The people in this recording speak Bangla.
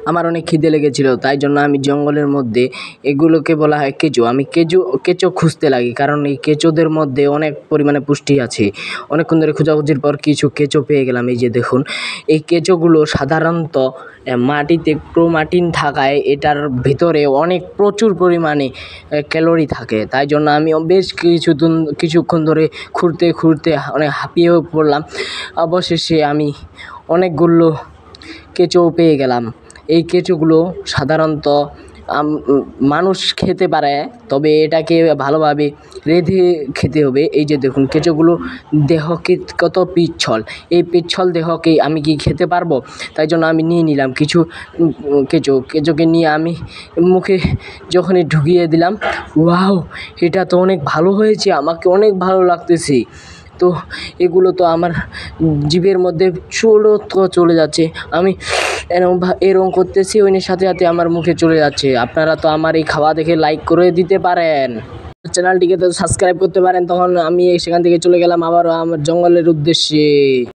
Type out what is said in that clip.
আমার অনেক খিদে লেগেছিল, তাই জন্য আমি জঙ্গলের মধ্যে, এগুলোকে বলা হয় কেঁচো, আমি কেঁচো খুঁজতে লাগি, কারণ এই কেঁচোদের মধ্যে অনেক পরিমাণে পুষ্টি আছে। অনেকক্ষণ ধরে খোঁজাখুঁজির পর কিছু কেঁচো পেয়ে গেলাম। এই যে দেখুন, এই কেঁচোগুলো সাধারণত মাটিতে ক্রোমাটিন থাকায় এটার ভিতরে অনেক প্রচুর পরিমাণে ক্যালোরি থাকে, তাই জন্য আমি বেশ কিছুক্ষণ ধরে খুঁড়তে অনেক হাঁপিয়েও পড়লাম। অবশেষে আমি অনেকগুলো কেঁচো পেয়ে গেলাম। এই কেঁচোগুলো সাধারণত মানুষ খেতে পারে, তবে এটাকে ভালোভাবে রেঁধে খেতে হবে। এই যে দেখুন, কেঁচোগুলো দেহ কত পিচ্ছল, এই পিচ্ছল দেহকে আমি কি খেতে পারবো? তাই জন্য আমি নিয়ে নিলাম কিছু কেঁচোকে নিয়ে আমি মুখে যখনই ঢুকিয়ে দিলাম, ওয়াও, এটা তো অনেক ভালো হয়েছে, আমাকে অনেক ভালো লাগতেছে। তো এগুলো তো আমার জিভের মধ্যে চলে যাচ্ছে, আমি এরকম করতেছি, ওই সাথে সাথে আমার মুখে চলে যাচ্ছে। আপনারা তো আমার এই খাওয়া দেখে লাইক করে দিতে পারেন, চ্যানেলটিকে তো সাবস্ক্রাইব করতে পারেন। তখন আমি সেখান থেকে চলে গেলাম আবার আমার জঙ্গলের উদ্দেশ্যে।